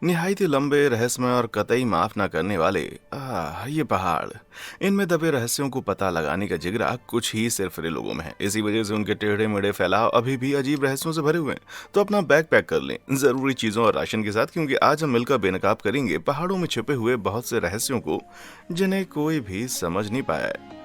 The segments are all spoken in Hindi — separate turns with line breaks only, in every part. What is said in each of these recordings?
निहायत ही लंबे, रहस्यमय और कतई माफ ना करने वाले ये पहाड़। इनमें दबे रहस्यों को पता लगाने का जिगरा कुछ ही सिरफिरे लोगों में है। इसी वजह से उनके टेढ़े मेढ़े फैलाव अभी भी अजीब रहस्यों से भरे हुए हैं। तो अपना बैग पैक कर लें, जरूरी चीजों और राशन के साथ, क्योंकि आज हम मिलकर बेनकाब करेंगे पहाड़ों में छिपे हुए बहुत से रहस्यों को, जिन्हें कोई भी समझ नहीं पाया है।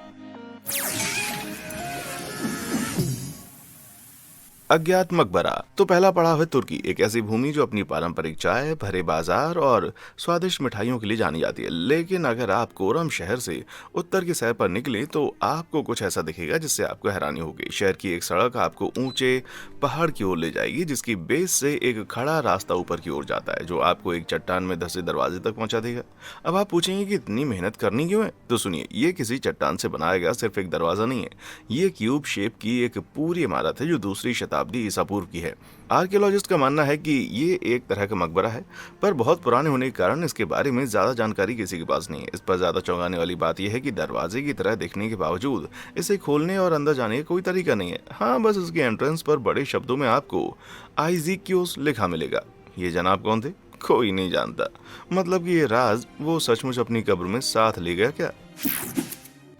अज्ञात मकबरा। तो पहला पड़ाव है तुर्की, एक ऐसी भूमि जो अपनी पारंपरिक चाय, भरे बाजार और स्वादिष्ट मिठाइयों के लिए जानी जाती है। लेकिन अगर आप कोरम शहर से उत्तर की सैर पर निकले तो आपको कुछ ऐसा दिखेगा जिससे आपको हैरानी होगी। शहर की एक सड़क आपको ऊंचे पहाड़ की ओर ले जाएगी, जिसकी बेस से एक खड़ा रास्ता ऊपर की ओर जाता है, जो आपको एक चट्टान में धंसे दरवाजे तक पहुंचा देगा। अब आप पूछेंगे कि इतनी मेहनत करनी क्यों है? तो सुनिए, ये किसी चट्टान से बनाया गया सिर्फ एक दरवाजा नहीं है। ये क्यूब शेप की एक पूरी इमारत है जो दूसरी शताब्दी ईसा पूर्व की है। आर्कियोलॉजिस्ट का मानना है कि ये एक तरह का मकबरा है, पर बहुत पुराने होने के कारण इसके बारे में ज्यादा जानकारी किसी के पास नहीं है। इस पर ज्यादा चौंकाने वाली बात यह है कि दरवाजे की तरह दिखने के बावजूद इसे खोलने और अंदर जाने का कोई तरीका नहीं है। हाँ, बस इसके एंट्रेंस पर बड़े शब्दों में आपको आइज़िक्योस लिखा मिलेगा। ये जनाब कौन थे? कोई नहीं जानता। मतलब कि ये राज वो सचमुच अपनी कब्र में साथ ले गया क्या?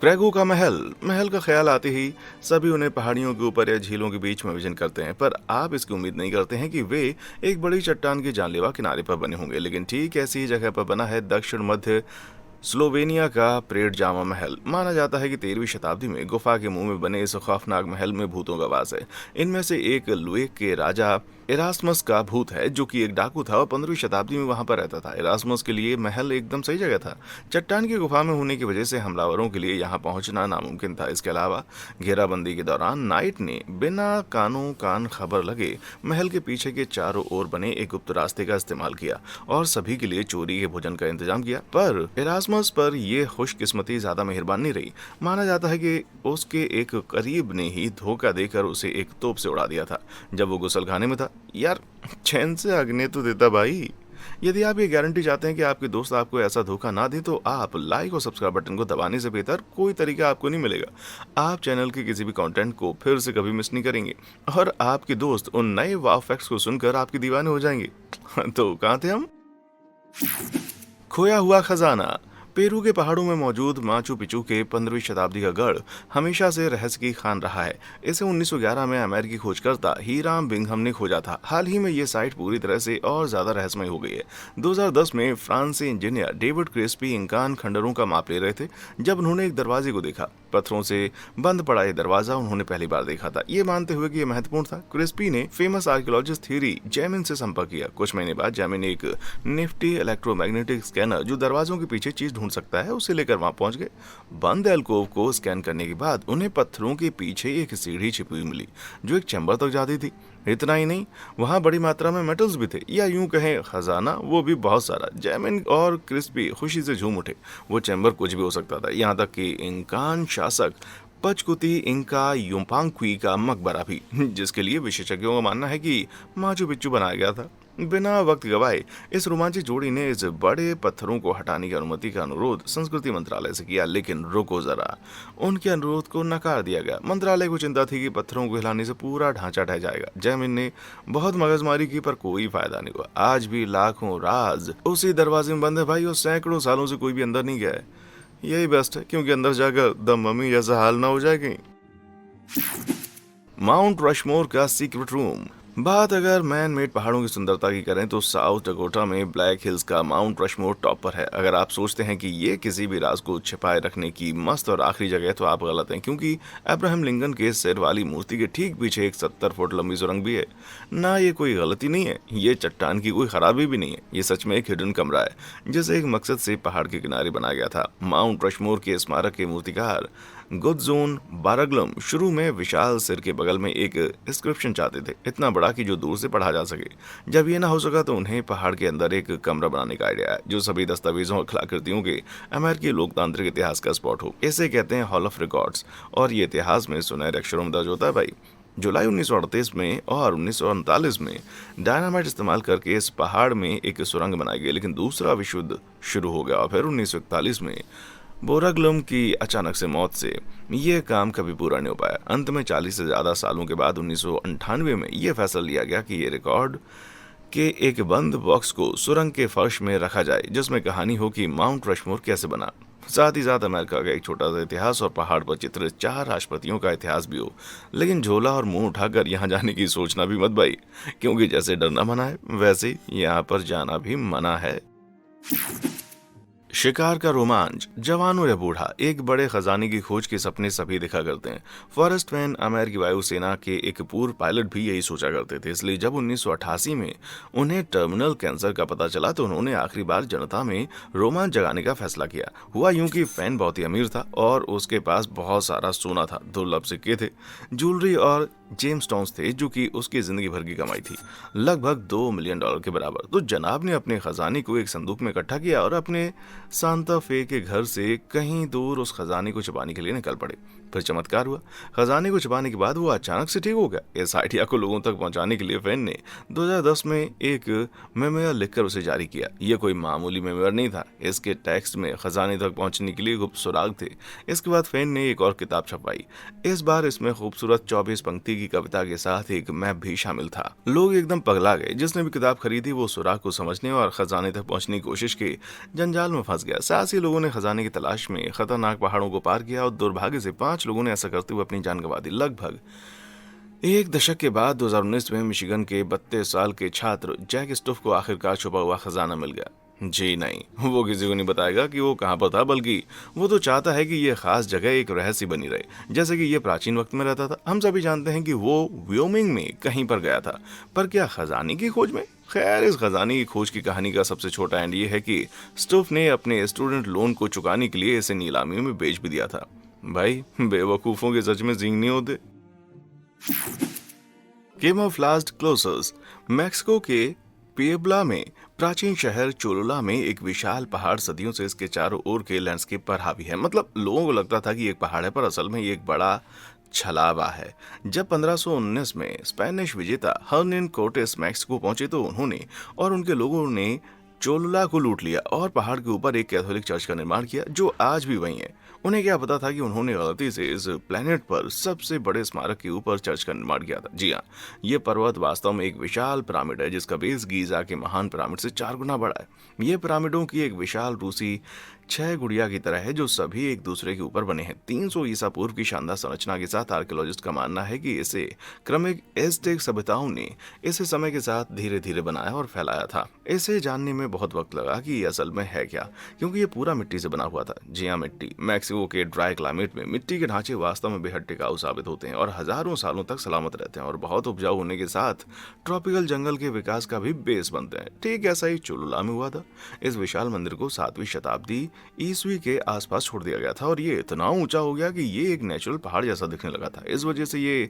क्रेगो का महल। महल का ख्याल आते ही सभी उन्हें पहाड़ियों के ऊपर या झीलों के बीच में विजन करते हैं, पर आप इसकी उम्मीद नहीं करते हैं कि वे एक बड़ी चट्टान के जानलेवा किनारे पर बने होंगे। लेकिन ठीक ऐसी ही जगह पर बना है दक्षिण मध्य स्लोवेनिया का प्रेड जामा महल। माना जाता है कि 13वीं शताब्दी में गुफा के मुंह में बने इस खौफनाक महल में भूतों का वास है। इनमें से एक लुएक के राजा इरास्मस का भूत है, जो कि एक डाकू था और 15वीं शताब्दी में वहां पर रहता था। इरास्मस के लिए महल एकदम सही जगह था। चट्टान की गुफा में होने की वजह से हमलावरों के लिए यहां पहुंचना नामुमकिन था। इसके अलावा घेराबंदी के दौरान नाइट ने बिना कानों कान खबर लगे महल के पीछे के चारों ओर बने एक गुप्त रास्ते का इस्तेमाल किया और सभी के लिए चोरी के भोजन का इंतजाम किया। पर इरास्मस पर यह खुशकिस्मती ज्यादा मेहरबान नहीं रही। माना जाता है कि उसके एक करीब ने ही धोखा देकर उसे एक तोप से उड़ा दिया था जब वो गुसलखाने में था। यार, चैन से आगने तो देता भाई। यदि आप ये गारंटी चाहते हैं कि आपके दोस्त आपको ऐसा धोखा ना दे, तो आप लाइक और सब्सक्राइब बटन को दबाने से बेहतर कोई तरीका आपको नहीं मिलेगा। आप चैनल के किसी भी कंटेंट को फिर से कभी मिस नहीं करेंगे और आपके दोस्त उन नए वाव फैक्ट्स को सुनकर आपके दीवाने हो जाएंगे। तो कहाँ थे हम? खोया हुआ खजाना। पेरू के पहाड़ों में मौजूद माचू पिचू के 15वीं शताब्दी का गढ़ हमेशा से रहस्य की खान रहा है। इसे 1911 में अमेरिकी खोजकर्ता हीराम बिंघम ने खोजा था। हाल ही में ये साइट पूरी तरह से और ज्यादा रहस्यमय हो गई है। 2010 में फ्रांसीसी इंजीनियर डेविड क्रिस्पी इंकान खंडरों का माप ले रहे थे जब उन्होंने एक दरवाजे को देखा। पत्थरों से बंद पड़ा यह दरवाजा उन्होंने पहली बार देखा था। ये मानते हुए कि यह महत्वपूर्ण था, क्रिस्पी ने फेमस आर्कियोलॉजिस्ट थ्योरी जैमिन से संपर्क किया। कुछ महीने बाद जैमिन एक निफ्टी इलेक्ट्रोमैग्नेटिक स्कैनर जो दरवाजों के पीछे चीज ढूंढ सकता है उसे लेकर वहां पहुंच गए। बंद एल्कोव को स्कैन करने के बाद उन्हें पत्थरों के पीछे एक सीढ़ी छिपी हुई मिली जो एक चैम्बर तक जाती थी। इतना ही नहीं, वहां बड़ी मात्रा में मेटल्स भी थे, या यूं कहें खजाना, वो भी बहुत सारा। जैमिन और क्रिस्पी खुशी से झूम उठे। वो चैम्बर कुछ भी हो सकता था, यहाँ तक कि इंकान शासक पचकुती इंका युम्पांक्वी का मकबरा भी, जिसके लिए विशेषज्ञों का मानना है कि माचू पिच्चू बनाया गया था। बिना वक्त गवाए इस रोमांचित जोड़ी ने इस बड़े पत्थरों को हटाने की अनुमति का अनुरोध संस्कृति मंत्रालय से किया, लेकिन रुको जरा, उनके अनुरोध को नकार दिया गया। मंत्रालय को चिंता थी कि पत्थरों को हिलाने से पूरा ढांचा ढह जाएगा। जैमिन ने बहुत मगजमारी की पर कोई फायदा नहीं हुआ। आज भी लाखों राज उसी दरवाजे में बंद है भाई, और सैकड़ों सालों से कोई भी अंदर नहीं गया है। यही बेस्ट है, क्योंकि अंदर जाकर द मम्मी जैसा हाल ना हो जाए कहीं। माउंट रशमोर का सीक्रेट रूम। बात अगर मैन मेड पहाड़ों की सुंदरता की करें तो साउथ डकोटा में ब्लैक हिल्स का माउंट रशमोर टॉप पर है। अगर आप सोचते हैं कि ये किसी भी राज को छिपाए रखने की मस्त और आखिरी जगह है तो आप गलत हैं, क्योंकि अब्राहम लिंकन के सिर वाली मूर्ति के ठीक पीछे एक 70 फुट लंबी सुरंग भी है। ना ये कोई गलती नहीं है, ये चट्टान की कोई खराबी भी नहीं है, ये सच में एक हिडन कमरा है जिसे एक मकसद से पहाड़ के किनारे बनाया गया था। माउंट रशमोर के स्मारक के मूर्तिकार गुडजोन बाराग्लम शुरू में विशाल सिर के बगल में एक इंस्क्रिप्शन चाहते थे, इतना बड़ा कि जो दूर से पढ़ा जा सके। जब ये ना हो सका तो उन्हें पहाड़ के अंदर एक कमरा बनाने का आइडिया आया जो सभी दस्तावेजों और कलाकृतियों के अमेरिकी लोकतांत्रिक इतिहास का स्पॉट हो। इसे कहते हैं हॉल ऑफ रिकॉर्ड्स, और ये इतिहास में सुनहरे अक्षरों में दर्ज होता है भाई। जुलाई 1938 में और 1939 में डायनामाइट इस्तेमाल करके इस पहाड़ में एक सुरंग बनाई गई, लेकिन दूसरा विश्व युद्ध शुरू हो गया और फिर 1941 में बोराग्लम की अचानक से मौत से यह काम कभी पूरा नहीं हो पाया। अंत में 40 से ज्यादा सालों के बाद 1998 में यह फैसला लिया गया कि यह रिकॉर्ड कि एक बंद बॉक्स को सुरंग के फर्श में रखा जाए जिसमें कहानी हो कि माउंट रशमोर कैसे बना। साथ ही साथ अमेरिका का एक छोटा सा इतिहास और पहाड़ पर चित्रित 4 राष्ट्रपतियों का इतिहास भी हो। लेकिन झोला और मुंह उठाकर यहाँ जाने की सोचना भी मत भाई, क्योंकि जैसे डरना मना है वैसे यहाँ पर जाना भी मना है। शिकार का रोमांच, जवान हो या बूढ़ा, एक बड़े खजाने की खोज के सपने सभी देखा करते हैं। फॉरेस्ट मैन अमेरिकी वायुसेना के एक पूर्व पायलट भी यही सोचा करते थे। इसलिए जब 1988 में उन्हें टर्मिनल कैंसर का पता चला तो उन्होंने आखिरी बार जनता में रोमांच जगाने का फैसला किया। हुआ यूं कि फैन बहुत ही अमीर था और उसके पास बहुत सारा सोना था, दुर्लभ सिक्के थे, ज्वेलरी और जेम्स स्टोन्स थे जो कि उसकी जिंदगी भर की कमाई थी, लगभग $2 मिलियन के बराबर। तो जनाब ने अपने खजाने को एक संदूक में इकट्ठा किया और अपने सांता फे के घर से कहीं दूर उस खजाने को छुपाने के लिए निकल पड़े। फिर चमत्कार हुआ, खजाने को छुपाने के बाद वो अचानक से ठीक हो गया। इस आइडिया को लोगों तक पहुंचाने के लिए फैन ने 2010 में एक मेमोयर लिखकर उसे जारी किया। यह कोई मामूली मेमोयर नहीं था, इसके टेक्स्ट में खजाने तक पहुंचने के लिए गुप्त सुराग थे। इसके बाद फैन ने एक और किताब छपवाई। इस बार इसमें खूबसूरत 24 पंक्ति की कविता के साथ एक मैप भी शामिल था। लोग एकदम पगला गए। जिसने भी किताब खरीदी वो सुराग को समझने और खजाने तक पहुंचने की कोशिश के जंजाल में फंस गया। साथ ही लोगों ने खजाने की तलाश में खतरनाक पहाड़ों को पार किया और दुर्भाग्य से 5 लोगों ने ऐसा करते हुए अपनी जान गंवा दी। लगभग एक दशक के बाद 2019 में मिशिगन के 32 साल के छात्र जैक स्टुफ को आखिरकार छुपा हुआ खजाना मिल गया। जी नहीं, वो किसी को नहीं बताएगा कि वो कहाँ पर था, बल्कि वो तो चाहता है कि ये खास जगह एक रहस्य बनी रहे, जैसे कि ये प्राचीन वक्त में रहता था। हम सभी जानते हैं कि वो व्योमिंग में कहीं पर गया था, पर क्या खजाने की खोज में? खैर, इस खजाने की खोज की कहानी का सबसे छोटा एंड ये है कि स्टुफ ने अपने स्टूडेंट लोन को चुकाने के लिए इसे नीलामी में बेच भी दिया था। भाई, बेवकूफों के सच में जींग नहीं होते। कैमोफ्लेज्ड क्लोसर्स, मैक्सिको के पिएब्ला में प्राचीन शहर चोलोला में एक विशाल पहाड़ सदियों से इसके चारों ओर के लैंडस्केप पर हावी है। मतलब लोगों को लगता था कि एक पहाड़ है, पर असल में ये एक बड़ा छलावा है। जब 1519 में स्पेनिश विजेता हर्नान कोर्टेस मैक्सिको पहुंचे तो उन्होंने और उनके लोगों ने चोलोला को लूट लिया और पहाड़ के ऊपर एक कैथोलिक चर्च का निर्माण किया जो आज भी वहीं है। उन्हें क्या पता था कि उन्होंने गलती से इस प्लेनेट पर सबसे बड़े स्मारक के ऊपर चर्च का निर्माण किया था। जी हाँ, ये पर्वत वास्तव में एक विशाल पिरामिड है जिसका बेस गीजा के महान पिरामिड से 4 गुना बड़ा है। ये पिरामिडों की एक विशाल रूसी 6 गुड़िया की तरह है जो सभी एक दूसरे के ऊपर बने हैं। 300 ईसा पूर्व की शानदार संरचना के साथ आर्कियोलॉजिस्ट का मानना है कि इसे क्रमिक एज़टेक सभ्यताओं ने इसे समय के साथ धीरे धीरे बनाया और फैलाया था। इसे जानने में बहुत वक्त लगा कि ये असल में है क्या, क्योंकि ये पूरा मिट्टी से बना हुआ था। जी हाँ, मिट्टी। मैक्सिको के ड्राई क्लाइमेट में मिट्टी के ढांचे वास्तव में बेहद टिकाऊ साबित होते हैं और हजारों सालों तक सलामत रहते हैं और बहुत उपजाऊ होने के साथ ट्रॉपिकल जंगल के विकास का भी बेस बनते हैं। ठीक ऐसा ही चोलोला में हुआ था। इस विशाल मंदिर को 7वीं शताब्दी ईस्वी के आसपास छोड़ दिया गया था और ये इतना ऊंचा हो गया कि ये एक नेचुरल पहाड़ जैसा दिखने लगा था। इस वजह से ये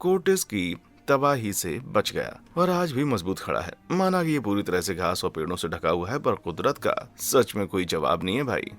कोर्टेस की तबाही से बच गया और आज भी मजबूत खड़ा है। माना कि ये पूरी तरह से घास और पेड़ों से ढका हुआ है, पर कुदरत का सच में कोई जवाब नहीं है भाई।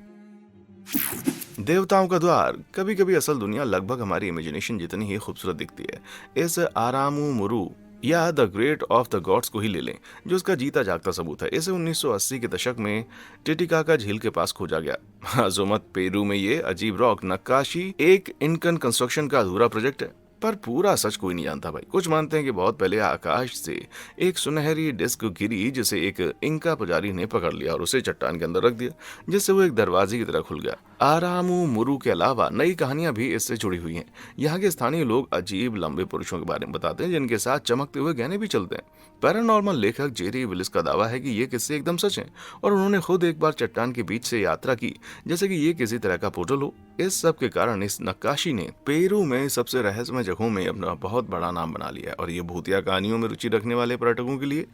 देवताओं का द्वार, कभी कभी असल दुनिया लगभग हमारी इमेजिनेशन जितनी ही खूबसूरत दिखती है। इस आरामू मुरु या the great of the gods को ही ले लें, जो उसका जीता जागता सबूत है। इसे 1980 के दशक में टिटिकाका झील के पास खोजा गया। अजोमत पेरू में ये अजीब रॉक नक्काशी एक इनकन कंस्ट्रक्शन का अधूरा प्रोजेक्ट है, पर पूरा सच कोई नहीं जानता भाई। कुछ मानते हैं कि बहुत पहले आकाश से एक सुनहरी डिस्क गिरी जिसे एक इंका पुजारी ने पकड़ लिया और उसे चट्टान के अंदर रख दिया, जिससे वो एक दरवाजे की तरह खुल गया। आरामू मुरु के अलावा नई कहानियां भी इससे जुड़ी हुई हैं। यहाँ के स्थानीय लोग अजीब लंबे पुरुषों के बारे में बताते हैं जिनके साथ चमकते हुए गहने भी चलते हैं। पैरानॉर्मल लेखक जेरी विलिस का दावा है कि ये किस्से एकदम सच हैं और उन्होंने खुद एक बार चट्टान के बीच से यात्रा की जैसे कि ये किसी तरह का पोर्टल हो। इस सब के कारण इस नक्काशी ने पेरू में सबसे रहस्यमय जगहों में अपना बहुत बड़ा नाम बना लिया और ये भूतिया कहानियों में रुचि रखने वाले पर्यटकों के लिए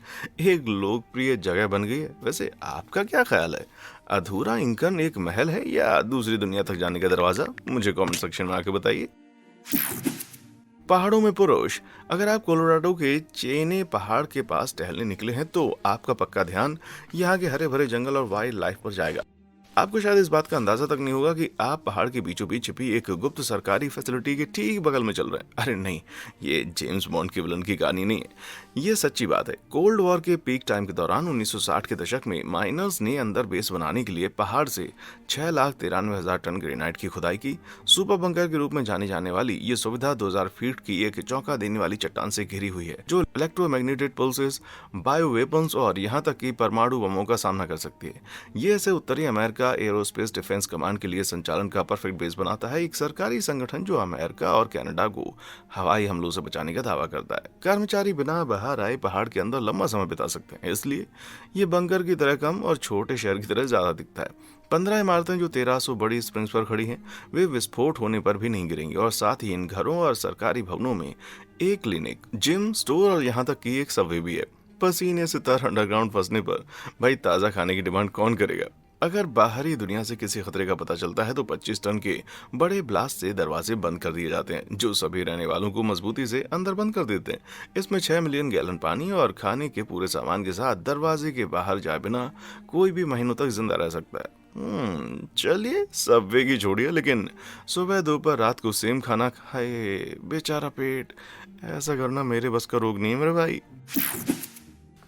एक लोकप्रिय जगह बन गई है। वैसे आपका क्या ख्याल है, अधूरा इंकन एक महल है या दूसरी दुनिया तक जाने का दरवाजा? मुझे कमेंट सेक्शन में आके बताइए। पहाड़ों में पुरुष, अगर आप कोलोराडो के चेने पहाड़ के पास टहलने निकले हैं तो आपका पक्का ध्यान यहाँ के हरे भरे जंगल और वाइल्ड लाइफ पर जाएगा। आपको शायद इस बात का अंदाजा तक नहीं होगा कि आप पहाड़ के बीचों बीच छिपी एक गुप्त सरकारी फैसिलिटी के ठीक बगल में चल रहे हैं। अरे नहीं, ये जेम्स बॉन्ड के विलन की कहानी नहीं है, ये सच्ची बात है। कोल्ड वॉर के पीक टाइम के दौरान 1960 के दशक में माइनर्स ने अंदर बेस बनाने के लिए पहाड़ से 6,93,000 टन ग्रेनाइट की खुदाई की। सुपर बंकर के रूप में जानी जाने वाली ये सुविधा 2000 फीट की एक चौंका देने वाली चट्टान से घिरी हुई है, जो इलेक्ट्रोमैग्नेटिक पल्सेस, बायो वेपन्स और यहाँ तक कि परमाणु बमों का सामना कर सकती है। ये इसे उत्तरी अमेरिका एरोस्पेस डिफेंस कमांड के लिए संचालन का परफेक्ट बेस बनाता है, एक सरकारी संगठन जो अमेरिका और कनाडा को हवाई हमलों से बचाने का दावा करता है। कर्मचारी बिना बाहर आए पहाड़ के अंदर लंबा समय बिता सकते हैं, इसलिए ये बंकर की तरह कम और छोटे शहर की तरह ज्यादा दिखता है। 15 इमारतें जो 1300 बड़ी स्प्रिंग्स पर खड़ी हैं, वे विस्फोट होने पर भी नहीं गिरेंगी, और साथ ही इन घरों और सरकारी भवनों में एक क्लिनिक, जिम, स्टोर और यहाँ तक कि एक सबवे भी है। पसीने से तर अंडरग्राउंड फंसने पर भाई ताज़ा खाने की डिमांड कौन करेगा। अगर बाहरी दुनिया से किसी खतरे का पता चलता है तो 25 टन के बड़े ब्लास्ट से दरवाजे बंद कर दिए जाते हैं, जो सभी रहने वालों को मजबूती से अंदर बंद कर देते हैं। इसमें 6 मिलियन गैलन पानी और खाने के पूरे सामान के साथ दरवाजे के बाहर जाए बिना कोई भी महीनों तक जिंदा रह सकता है। चलिए सबवे की छोड़िए, लेकिन सुबह दोपहर रात को सेम खाना खाए बेचारा पेट, ऐसा करना मेरे बस का रोग नहीं है मेरे भाई।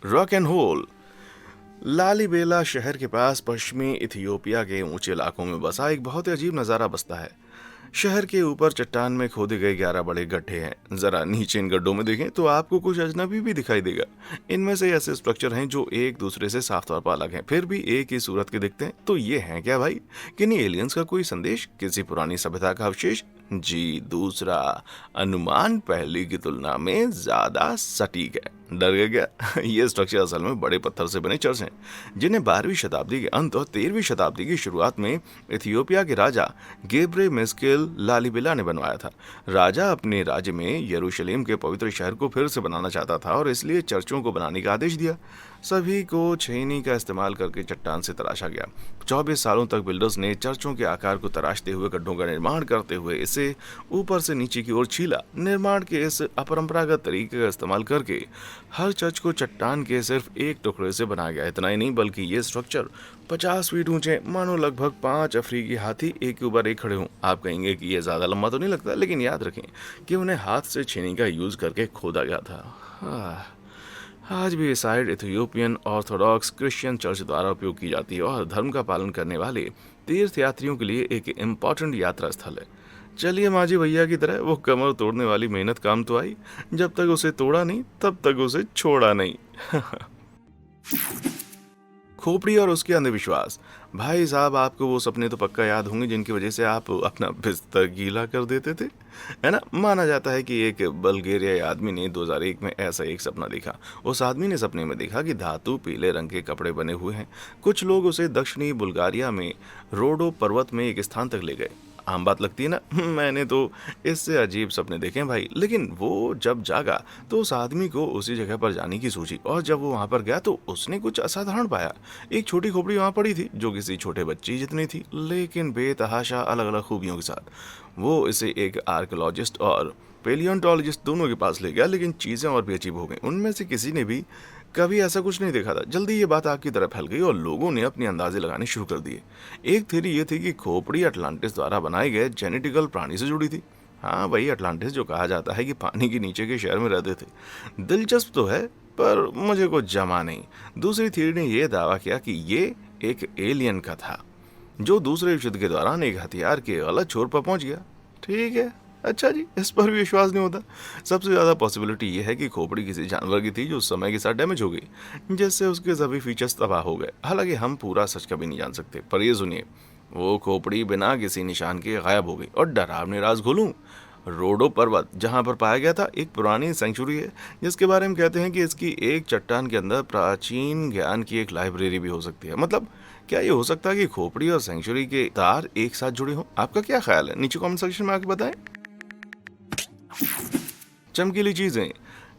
Rock and whole. लालीबेला शहर के पास पश्चिमी इथियोपिया के ऊंचे इलाकों में बसा एक बहुत ही अजीब नज़ारा बसता है। शहर के ऊपर चट्टान में खोदे गए 11 बड़े गड्ढे हैं। जरा नीचे इन गड्ढों में देखें तो आपको कुछ अजनबी भी दिखाई देगा। इनमें से ऐसे स्ट्रक्चर हैं जो एक दूसरे से साफ तौर पर अलग हैं, फिर भी एक ही सूरत के दिखते हैं। तो ये हैं क्या भाई? किन्हीं एलियंस का कोई संदेश, किसी पुरानी सभ्यता का अवशेष? जी दूसरा अनुमान पहली की तुलना में ज्यादा सटीक है। डर गए क्या? ये स्ट्रक्चर असल में बड़े पत्थर से बने चर्च हैं, जिन्हें 12वीं शताब्दी के अंत और 13वीं शताब्दी की शुरुआत में इथियोपिया के राजा गेब्रे मेस्केल लालीबेला ने बनवाया था। राजा अपने राज्य में यरूशलेम के पवित्र शहर को फिर से बनाना चाहता था और इसलिए चर्चों को बनाने का आदेश दिया। सभी को छेनी का इस्तेमाल करके चट्टान से तराशा गया। 24 सालों तक बिल्डर्स ने चर्चों के आकार को तराशते हुए गड्ढों का निर्माण करते हुए इसे ऊपर से नीचे की ओर छीला। निर्माण के इस अपरंपरागत तरीके का इस्तेमाल करके हर चर्च को चट्टान के सिर्फ एक टुकड़े से बनाया गया। इतना ही नहीं, बल्कि ये स्ट्रक्चर 50 फीट ऊंचे, मानो लगभग 5 अफ्रीकी हाथी एक के ऊपर एक खड़े हों। आप कहेंगे कि ये ज्यादा लंबा तो नहीं लगता, लेकिन याद रखें कि उन्हें हाथ से छेनी का यूज करके खोदा गया था। आज भी ये site Ethiopian Orthodox Christian church द्वारा उपयोग की जाती है और धर्म का पालन करने वाले तीर्थयात्रियों के लिए एक इम्पोर्टेंट यात्रा स्थल है। चलिए मांझी भैया की तरह वो कमर तोड़ने वाली मेहनत काम तो आई, जब तक उसे तोड़ा नहीं तब तक उसे छोड़ा नहीं। खोपड़ी और उसके अंधविश्वास। भाई साहब, आपको वो सपने तो पक्का याद होंगे जिनकी वजह से आप अपना बिस्तर गीला कर देते थे, है ना। माना जाता है कि एक बल्गेरियाई आदमी ने 2001 में ऐसा एक सपना देखा। उस आदमी ने सपने में देखा कि धातु पीले रंग के कपड़े बने हुए हैं। कुछ लोग उसे दक्षिणी बुल्गारिया में रोडो पर्वत में एक स्थान तक ले गए। आम बात लगती है ना, मैंने तो इससे अजीब सपने देखे हैं भाई। लेकिन वो जब जागा तो उस आदमी को उसी जगह पर जाने की सूझी, और जब वो वहां पर गया तो उसने कुछ असाधारण पाया। एक छोटी खोपड़ी वहां पड़ी थी जो किसी छोटे बच्चे जितनी थी, लेकिन बेतहाशा अलग अलग खूबियों के साथ। वो इसे एक आर्कियोलॉजिस्ट और पेलियोंटोलॉजिस्ट दोनों के पास ले गया, लेकिन चीजें और भी अजीब हो गई। उनमें से किसी ने भी कभी ऐसा कुछ नहीं देखा था। जल्दी ये बात आग की तरफ फैल गई और लोगों ने अपने अंदाजे लगाने शुरू कर दिए। एक थ्योरी ये थी कि खोपड़ी अटलांटिस द्वारा बनाए गए जेनेटिकल प्राणी से जुड़ी थी। हाँ, वही अटलांटिस जो कहा जाता है कि पानी के नीचे के शहर में रहते थे। दिलचस्प तो है, पर मुझे कुछ जमा नहीं। दूसरी थ्योरी ने यह दावा किया कि ये एक एलियन का था जो दूसरे विश्व युद्ध के दौरान एक हथियार के गलत छोर पर पहुंच गया। ठीक है, अच्छा जी, इस पर भी विश्वास नहीं होता। सबसे ज्यादा पॉसिबिलिटी ये है कि खोपड़ी किसी जानवर की थी जो समय के साथ डैमेज हो गई, जिससे उसके सभी फीचर्स तबाह हो गए। हालांकि हम पूरा सच कभी नहीं जान सकते, पर ये सुनिए, वो खोपड़ी बिना किसी निशान के गायब हो गई। और डरावनी राज खोलूं, रोडो पर्वत जहां पर पाया गया था एक पुरानी सेंचुरी है, जिसके बारे में कहते हैं कि इसकी एक चट्टान के अंदर प्राचीन ज्ञान की एक लाइब्रेरी भी हो सकती है। मतलब क्या ये हो सकता है कि खोपड़ी और सेंचुरी के तार एक साथ जुड़े हों? आपका क्या ख्याल है? नीचे कमेंट सेक्शन में आके बताएं। चमकीली चीजें।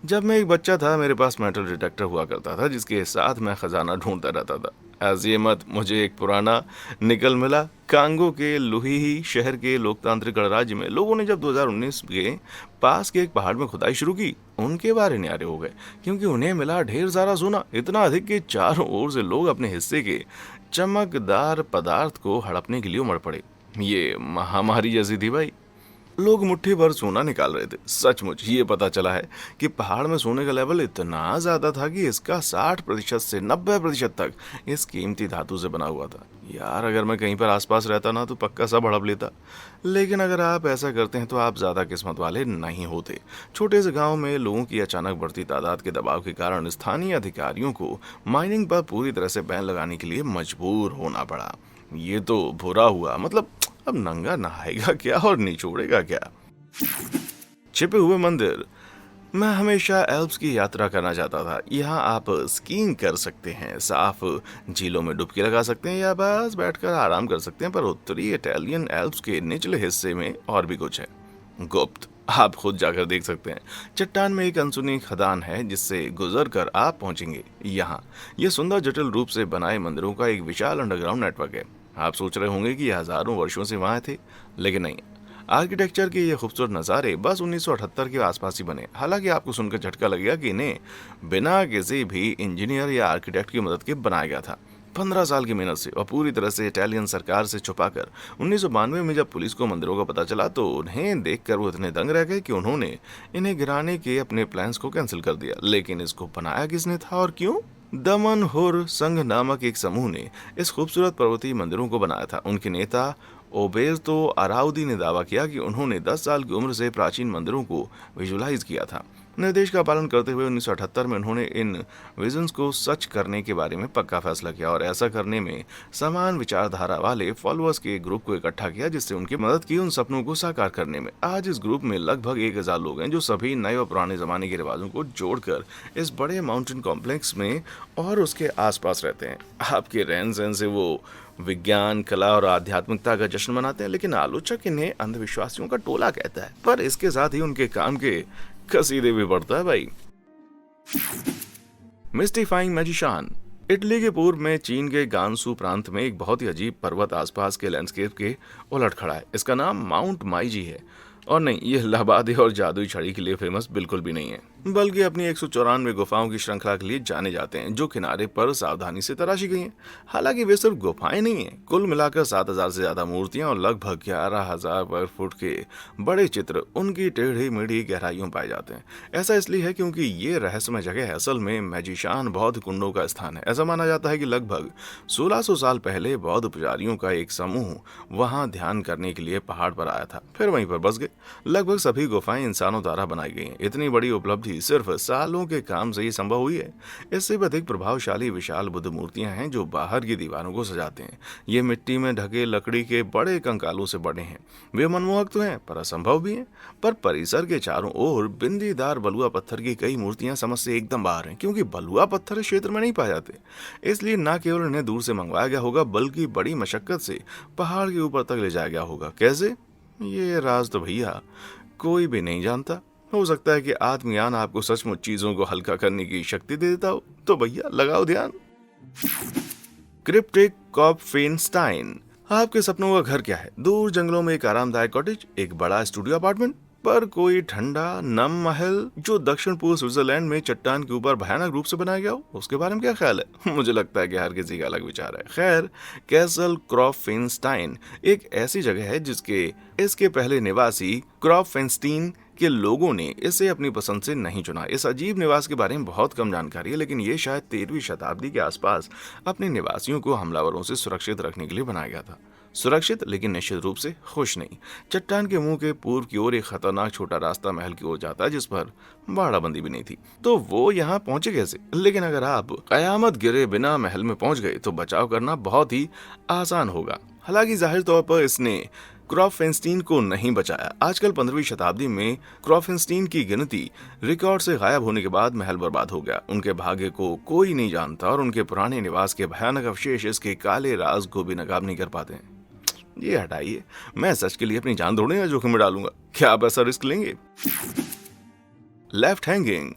जब मैं एक बच्चा था मेरे पास मेटल डिटेक्टर हुआ करता था, जिसके साथ मैं खजाना ढूंढता रहता था। ऐसे मत, मुझे एक पुराना निकल मिला। कांगो के लुहिही शहर के लोकतांत्रिक गणराज्य में लोगों ने जब 2019 के पास के एक पहाड़ में खुदाई शुरू की, उनके बारे न्यारे हो गए, क्योंकि उन्हें मिला ढेर सारा सोना, इतना अधिक कि चारों ओर से लोग अपने हिस्से के चमकदार पदार्थ को हड़पने के लिए उमड़ पड़े। ये महामारी जैसी थी भाई। लोग मुट्ठी भर सोना निकाल रहे थे। सचमुच ये पता चला है कि पहाड़ में सोने का लेवल इतना ज्यादा था कि इसका 60% से 90% तक इस कीमती धातु से बना हुआ था। यार, अगर मैं कहीं पर आसपास रहता ना तो पक्का सब हड़प लेता। लेकिन अगर आप ऐसा करते हैं तो आप ज्यादा किस्मत वाले नहीं होते। छोटे से गांव में लोगों की अचानक बढ़ती तादाद के दबाव के कारण स्थानीय अधिकारियों को माइनिंग पर पूरी तरह से बैन लगाने के लिए मजबूर होना पड़ा। ये तो बुरा हुआ, मतलब अब नंगा नहाएगा क्या और निचोड़ेगा क्या। छिपे हुए मंदिर। मैं हमेशा एल्प्स की यात्रा करना चाहता था। यहाँ आप स्कीइंग कर सकते हैं, साफ झीलों में डुबकी लगा सकते हैं या बस बैठकर आराम कर सकते हैं, पर उत्तरी इटालियन एल्प्स के निचले हिस्से में और भी कुछ है। गुप्त, आप खुद जाकर देख सकते हैं। चट्टान में एक अनसुनी खदान है जिससे गुजर कर आप पहुंचेंगे। यहाँ ये सुंदर जटिल रूप से बनाए मंदिरों का एक विशाल अंडरग्राउंड नेटवर्क है। आप सोच रहे होंगे कि हजारों वर्षों से वहां थे, लेकिन नहीं। आर्किटेक्चर के ये खूबसूरत नज़ारे बस 1978 के आसपास ही बने। हालांकि आपको सुनकर झटका लगेगा कि इन्हें बिना किसी भी इंजीनियर या आर्किटेक्ट की मदद के बनाया गया था। 15 साल की मेहनत से और पूरी तरह से इटालियन सरकार से छुपाकर 1992 में जब पुलिस को मंदिरों का पता चला तो उन्हें देखकर वो इतने दंग रह गए कि उन्होंने इन्हें गिराने के अपने प्लान्स को कैंसिल कर दिया। लेकिन इसको बनाया किसने था और क्यों? दमन हुर संघ नामक एक समूह ने इस खूबसूरत पर्वतीय मंदिरों को बनाया था। उनके नेता ओबेर्तो अराउदी ने दावा किया कि उन्होंने 10 साल की उम्र से प्राचीन मंदिरों को विजुलाइज किया था। निर्देश का पालन करते हुए 1978 में उन्होंने इन विजन्स को सच करने के बारे में पक्का फैसला किया और ऐसा करने में समान विचारधारा वाले फॉलोअर्स के ग्रुप को इकट्ठा किया, जिससे उनकी मदद की उन सपनों को साकार करने में। आज इस ग्रुप में लगभग 1000 लोग हैं जो सभी नए और पुराने जमाने के रिवाजों को जोड़कर इस बड़े माउंटेन कॉम्प्लेक्स में और उसके आसपास रहते हैं। आपके रहन सहन से वो विज्ञान, कला और आध्यात्मिकता का जश्न मनाते हैं, लेकिन आलोचक इन्हें अंधविश्वासियों का टोला कहता है। पर इसके साथ ही उनके काम के कसीदे भी पड़ता है भाई। Mystifying magician. इटली के पूर्व में चीन के गानसू प्रांत में एक बहुत ही अजीब पर्वत आसपास के लैंडस्केप के उलट खड़ा है। इसका नाम माउंट माइजी है। और नहीं, ये लबादे और जादुई छड़ी के लिए फेमस बिल्कुल भी नहीं है, बल्कि अपनी 194 गुफाओं की श्रृंखला के लिए जाने जाते हैं जो किनारे पर सावधानी से तराशी गई हैं। हालांकि वे सिर्फ गुफाएं नहीं हैं, कुल मिलाकर 7000 से ज्यादा मूर्तियां और लगभग 11000 वर्ग फुट के बड़े चित्र उनकी टेढ़ी मेढ़ी गहराइयों पाए जाते हैं। ऐसा इसलिए है क्योंकि ये रहस्यमय जगह है। असल में मैजिशियन बौद्ध कुंडों का स्थान है। ऐसा माना जाता है कि लगभग 1600 साल पहले बौद्ध पुजारियों का एक समूह वहां ध्यान करने के लिए पहाड़ पर आया था, फिर वहीं पर बस गए। लगभग सभी गुफाएं इंसानों द्वारा बनाई गई हैं। इतनी बड़ी उपलब्धि सिर्फ सालों के काम से ही संभव हुई है। इससे भी अधिक प्रभावशाली विशाल बुद्ध मूर्तियां हैं जो बाहर की दीवारों को सजाते हैं। ये मिट्टी में ढके लकड़ी के बड़े कंकालों से बने हैं। वे मनमोहक तो हैं पर असंभव भी हैं। पर परिसर के चारों ओर बिंदीदार बलुआ पत्थर की कई मूर्तियां समझ से एकदम बाहर हैं, क्योंकि बलुआ पत्थर इस क्षेत्र में नहीं पाए जाते। इसलिए न केवल इन्हें दूर से मंगवाया गया होगा, बल्कि बड़ी मशक्कत से पहाड़ के ऊपर तक ले जाया गया होगा। कैसे? ये राज तो भैया कोई भी नहीं जानता। हो सकता है कि आत्मज्ञान आपको सचमुच चीजों को हल्का करने की शक्ति दे देता हो, तो भैया लगाओ ध्यान। क्रिप्टिक कॉपफेनस्टाइन। आपके सपनों का घर क्या है? दूर जंगलों में एक आरामदायक कॉटेज, एक बड़ा स्टूडियो अपार्टमेंट, पर कोई ठंडा नम महल जो दक्षिण पूर्व स्विट्जरलैंड में चट्टान के ऊपर भयानक रूप से बनाया गया हो? उसके बारे में क्या ख्याल है? मुझे लगता है कि हर किसी का अलग विचार है। खैर, कैसल क्रॉफेनस्टाइन एक ऐसी जगह है जिसके इसके पहले निवासी क्रॉफेनस्टीन के लोगों ने इसे अपनी पसंद से नहीं चुना। इस अजीब निवास के बारे में बहुत कम जानकारी है, लेकिन ये शायद 13वीं शताब्दी के आसपास अपने निवासियों को हमलावरों से सुरक्षित रखने के लिए बनाया गया था। सुरक्षित, लेकिन निश्चित रूप से खुश नहीं। चट्टान के मुंह के पूर्व की ओर एक खतरनाक छोटा रास्ता महल की ओर जाता है, जिस पर बाड़ाबंदी भी नहीं थी। तो वो यहाँ पहुंचे कैसे? लेकिन अगर आप कयामत गिरे बिना महल में पहुंच गए तो बचाव करना बहुत ही आसान होगा। हालांकि जाहिर तौर पर इसने क्रॉफेनस्टीन को नहीं बचाया। आजकल 15वीं शताब्दी में क्रॉफेनस्टीन की गिनती रिकॉर्ड से गायब होने के बाद महल बर्बाद हो गया। उनके भाग्य को कोई नहीं जानता और उनके पुराने निवास के भयानक अवशेष इसके काले राज को भी नकाब नहीं कर पाते हैं। ये हटाइए, मैं सच के लिए अपनी जान थोड़ी ना जोखिम में डालूंगा। क्या आप ऐसा रिस्क लेंगे? Left hanging.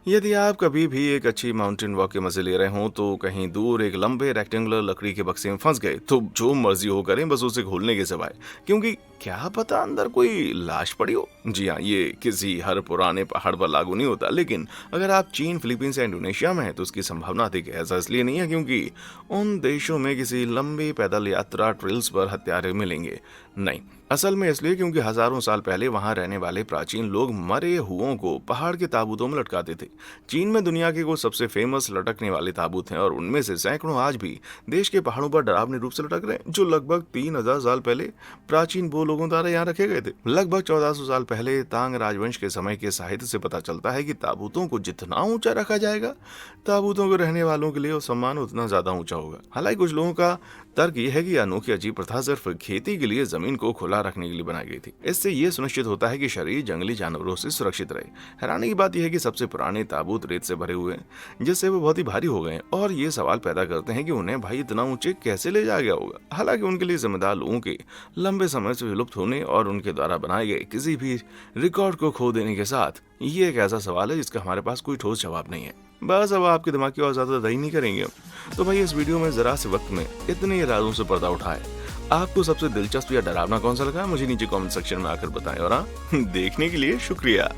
यदि आप कभी भी एक अच्छी माउंटेन वॉक के मजे ले रहे हों तो कहीं दूर एक लंबे रेक्टेंगुलर लकड़ी के बक्से में फंस गए तो जो मर्जी हो करें बस उसे खोलने के सिवाय, क्योंकि क्या पता अंदर कोई लाश पड़ी हो। जी हाँ, ये किसी हर पुराने पहाड़ पर लागू नहीं होता, लेकिन अगर आप चीन, फिलीपींस या इंडोनेशिया में हैं तो उसकी संभावना अधिक है। ऐसा इसलिए नहीं है क्योंकि उन देशों में किसी लंबी पैदल यात्रा ट्रेल्स पर हत्यारे मिलेंगे, नहीं, असल में इसलिए क्योंकि हजारों साल पहले वहां रहने वाले प्राचीन लोग मरे हुओं को पहाड़ के ताबूतों में लटकाते थे। चीन में दुनिया के कुछ सबसे फेमस लटकने वाले ताबूत हैं और उनमें से सैकड़ों आज भी देश के पहाड़ों पर डरावने रूप से लटक रहे हैं, जो लगभग 3000 साल पहले प्राचीन वो लोगों द्वारा यहाँ रखे गए थे। लगभग 1400 साल पहले तांग राजवंश के समय के साहित्य से पता चलता है कि ताबूतों को जितना ऊंचा रखा जाएगा, ताबूतों को रहने वालों के लिए वो सम्मान उतना ज्यादा ऊंचा होगा। हालांकि कुछ लोगों का तर्क यह है कि यह अनोखी अजीब प्रथा सिर्फ खेती के लिए जमीन को खुला रखने के लिए बनाई गई थी। इससे यह सुनिश्चित होता है कि शरीर जंगली जानवरों से सुरक्षित रहे। हैरानी की बात यह है कि सबसे पुराने ताबूत रेत से भरे हुए हैं, जिससे वो बहुत ही भारी हो गए हैं और ये सवाल पैदा करते हैं कि उन्हें भाई इतना ऊंचे कैसे ले जाया गया होगा। हालांकि उनके लिए जिम्मेदार लोगों के लंबे समय से विलुप्त होने और उनके द्वारा बनाए गए किसी भी रिकॉर्ड को खो देने के साथ ये एक ऐसा सवाल है जिसका हमारे पास कोई ठोस जवाब नहीं है। बस अब आपके दिमाग की और ज्यादा दही नहीं करेंगे। तो भाई इस वीडियो में जरा से वक्त में इतने राजों से पर्दा उठाए, आपको सबसे दिलचस्प या डरावना कौन सा लगा मुझे नीचे कमेंट सेक्शन में आकर बताएं। और हाँ, देखने के लिए शुक्रिया।